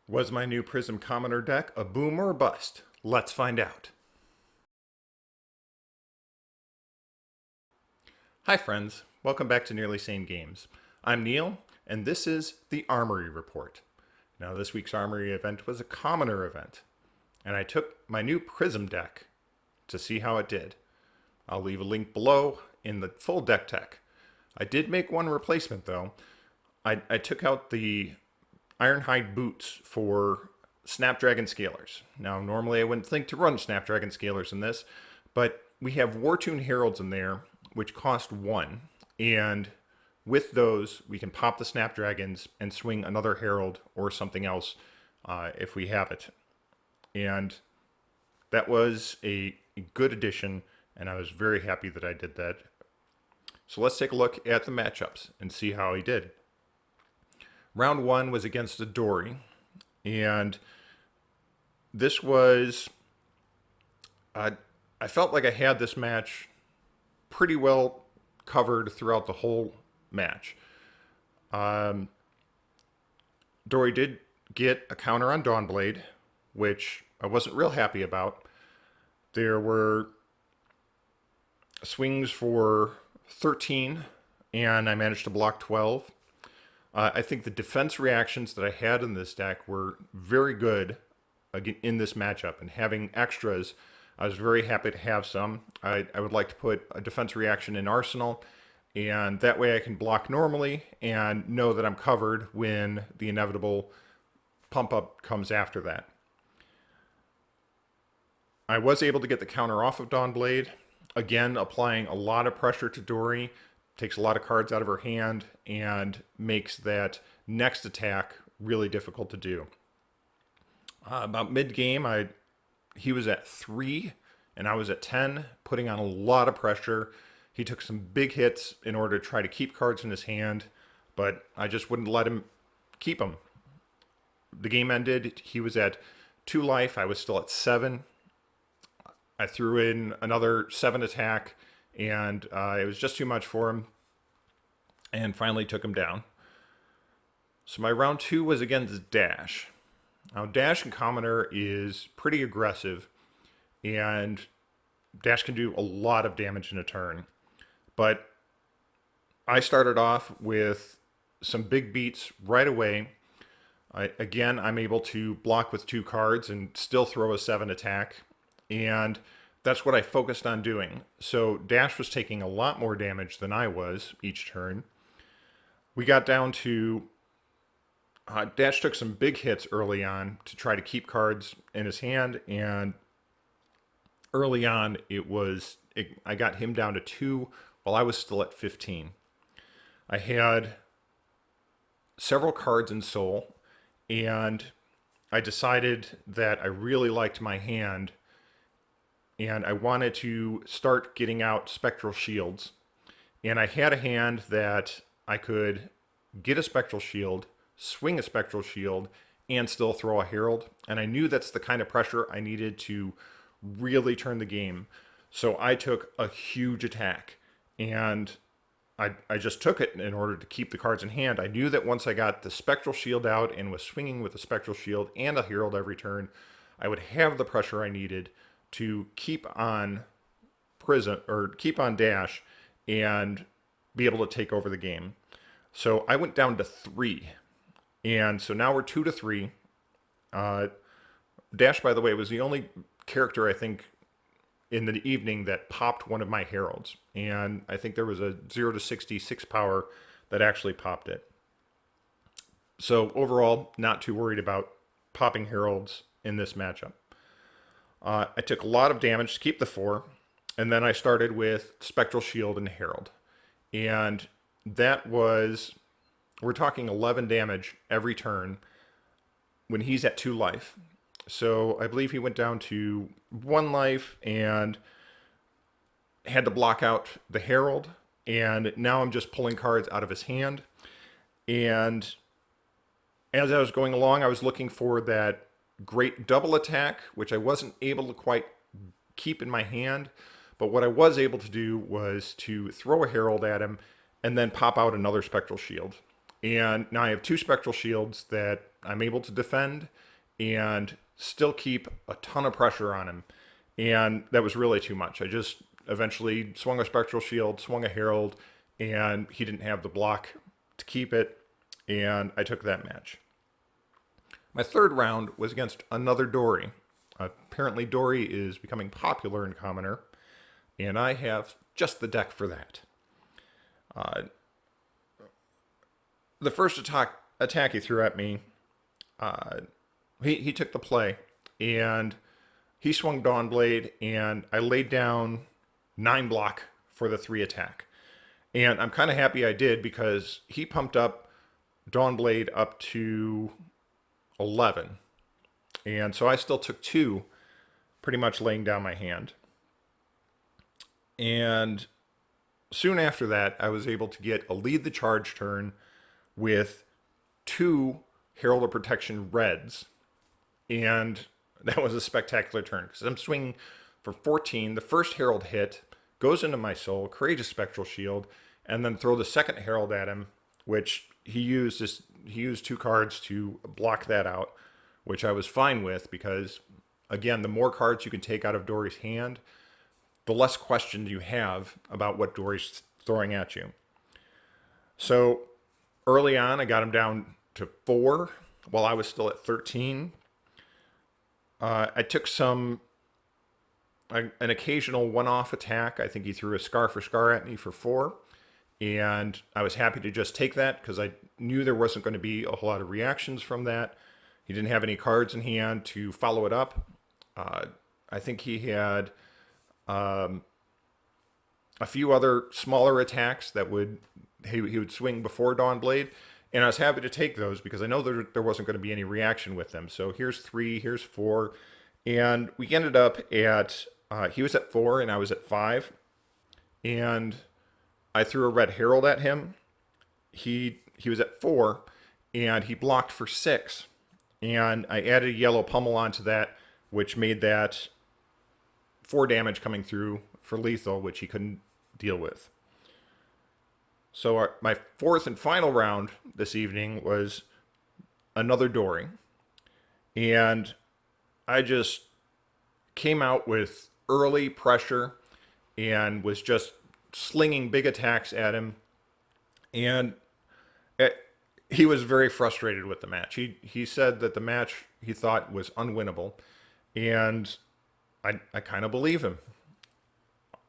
Was my new Prism Commoner deck a boom or a bust? Let's find out. Hi friends, welcome back to Nearly Sane Games. I'm Neil, and this is the Armory Report. Now this week's Armory event was a Commoner event, and I took my new Prism deck to see how it did. I'll leave a link below in the full deck tech. I did make one replacement though. I took out the Ironhide boots for Snapdragon Scalers. Now, normally I wouldn't think to run Snapdragon Scalers in this, but we have Wartune Heralds in there, which cost 1. And with those, we can pop the Snapdragons and swing another Herald or something else if we have it. And that was a good addition, and I was very happy that I did that. So let's take a look at the matchups and see how he did. Round 1 was against a Dory, and this was, I felt like I had this match pretty well covered throughout the whole match. Dory did get a counter on Dawnblade, which I wasn't real happy about. There were swings for 13, and I managed to block 12. I think the defense reactions that I had in this deck were very good in this matchup, and having extras, I was very happy to have some. I would like to put a defense reaction in Arsenal, and that way I can block normally and know that I'm covered when the inevitable pump up comes after that. I was able to get the counter off of Dawnblade, again applying a lot of pressure to Dory. Takes a lot of cards out of her hand and makes that next attack really difficult to do. About mid-game, he was at 3 and I was at 10, putting on a lot of pressure. He took some big hits in order to try to keep cards in his hand, but I just wouldn't let him keep them. The game ended. He was at 2 life. I was still at 7. I threw in another 7 attack, and it was just too much for him, and finally took him down. So my round 2 was against Dash. Now Dash in Commoner is pretty aggressive, and Dash can do a lot of damage in a turn. But I started off with some big beats right away. Again, I'm able to block with 2 cards and still throw a 7 attack, and that's what I focused on doing. So Dash was taking a lot more damage than I was each turn. We got down to Dash took some big hits early on to try to keep cards in his hand, and early on I got him down to 2 while I was still at 15. I had several cards in Soul, and I decided that I really liked my hand, and I wanted to start getting out Spectral Shields. And I had a hand that I could get a Spectral Shield, swing a Spectral Shield, and still throw a Herald. And I knew that's the kind of pressure I needed to really turn the game. So I took a huge attack, and I just took it in order to keep the cards in hand. I knew that once I got the Spectral Shield out and was swinging with a Spectral Shield and a Herald every turn, I would have the pressure I needed to keep on Prism or keep on Dash and be able to take over the game. So I went down to 3, and so now we're 2 to 3. Dash, by the way, was the only character I think in the evening that popped one of my Heralds, and I think there was a 0 to 66 power that actually popped it. So overall, not too worried about popping Heralds in this matchup. I took a lot of damage to keep the 4, and then I started with Spectral Shield and Herald. And that was, we're talking 11 damage every turn when he's at 2 life. So I believe he went down to 1 life and had to block out the Herald. And now I'm just pulling cards out of his hand. And as I was going along, I was looking for that great double attack, which I wasn't able to quite keep in my hand. But what I was able to do was to throw a Herald at him and then pop out another Spectral Shield. And now I have 2 spectral shields that I'm able to defend and still keep a ton of pressure on him. And that was really too much. I just eventually swung a spectral shield, swung a herald, and he didn't have the block to keep it, and I took that match. My third round was against another Dory. Apparently Dory is becoming popular in Commoner, and I have just the deck for that. The first attack he threw at me, he took the play, and he swung Dawnblade, and I laid down 9 block for the 3 attack. And I'm kind of happy I did, because he pumped up Dawnblade up to 11. And so I still took 2, pretty much laying down my hand. And soon after that, I was able to get a lead the charge turn with 2 Herald of Protection reds. And that was a spectacular turn, because I'm swinging for 14. The first Herald hit, goes into my soul, create a Spectral Shield, and then throw the second Herald at him, which he used 2 cards to block that out, which I was fine with, because, again, the more cards you can take out of Dory's hand, the less questions you have about what Dory's throwing at you. So early on, I got him down to 4 while I was still at 13. I took an occasional one-off attack. I think he threw a Scar for Scar at me for 4. And I was happy to just take that, because I knew there wasn't going to be a whole lot of reactions from that. He didn't have any cards in hand to follow it up. I think he had a few other smaller attacks that he would swing before Dawnblade. And I was happy to take those, because I know there wasn't going to be any reaction with them. So here's 3, here's 4. And we ended up at, he was at 4 and I was at 5. And I threw a red herald at him. He was at 4, and he blocked for 6. And I added a yellow pummel onto that, which made that 4 damage coming through for lethal, which he couldn't deal with. So my 4th and final round this evening was another Dory. And I just came out with early pressure and was just slinging big attacks at him, and he was very frustrated with the match. He said that the match he thought was unwinnable, and I kind of believe him.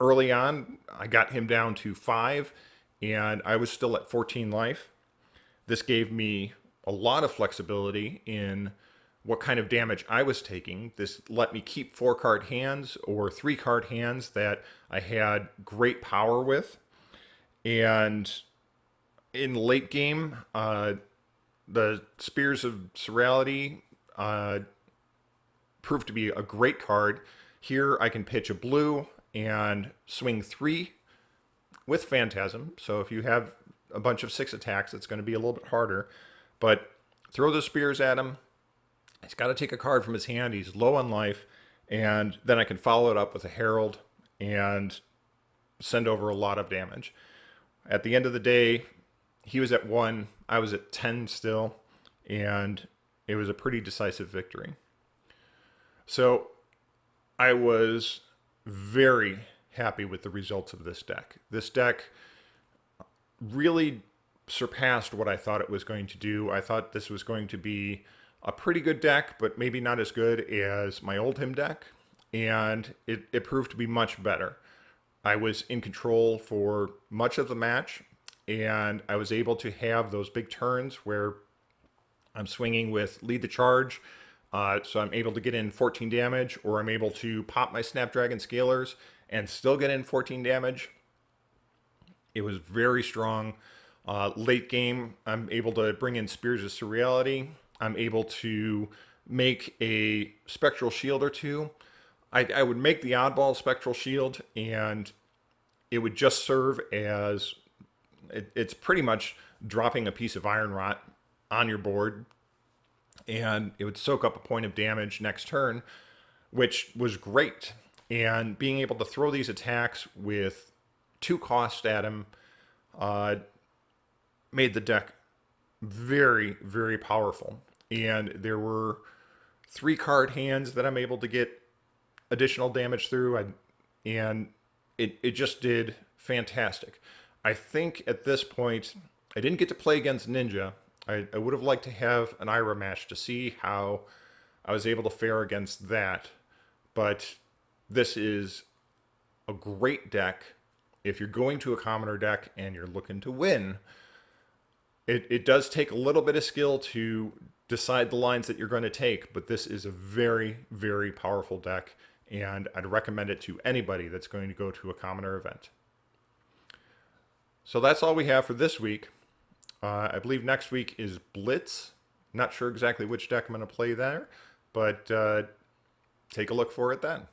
Early on, I got him down to 5, and I was still at 14 life. This gave me a lot of flexibility in what kind of damage I was taking. This let me keep 4-card hands or 3-card hands that I had great power with. And in late game, the Spears of Surreality proved to be a great card. Here I can pitch a blue and swing 3 with Phantasm. So if you have a bunch of 6 attacks, it's going to be a little bit harder. But throw the spears at him. He's got to take a card from his hand. He's low on life. And then I can follow it up with a Herald and send over a lot of damage. At the end of the day, he was at 1. I was at 10 still. And it was a pretty decisive victory. So I was very happy with the results of this deck. This deck really surpassed what I thought it was going to do. I thought this was going to be a pretty good deck, but maybe not as good as my Oldhim deck, and it proved to be much better. I was in control for much of the match, and I was able to have those big turns where I'm swinging with lead the charge, so I'm able to get in 14 damage, or I'm able to pop my Snapdragon Scalers and still get in 14 damage. It was very strong. Late game, I'm able to bring in Spears of Surreality. I'm able to make a Spectral Shield or 2. I would make the oddball Spectral Shield, and it would just serve as... It's pretty much dropping a piece of Iron Rot on your board, and it would soak up a point of damage next turn, which was great. And being able to throw these attacks with 2 cost at him made the deck very, very powerful. And there were 3 card hands that I'm able to get additional damage through. And it just did fantastic. I think at this point, I didn't get to play against Ninja. I would have liked to have an Ira match to see how I was able to fare against that. But this is a great deck. If you're going to a commoner deck and you're looking to win, it does take a little bit of skill to decide the lines that you're going to take, but this is a very, very powerful deck, and I'd recommend it to anybody that's going to go to a commoner event. So that's all we have for this week. I believe next week is Blitz. Not sure exactly which deck I'm going to play there, but take a look for it then.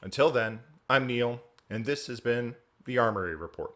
Until then, I'm Neil, and this has been the Armory Report.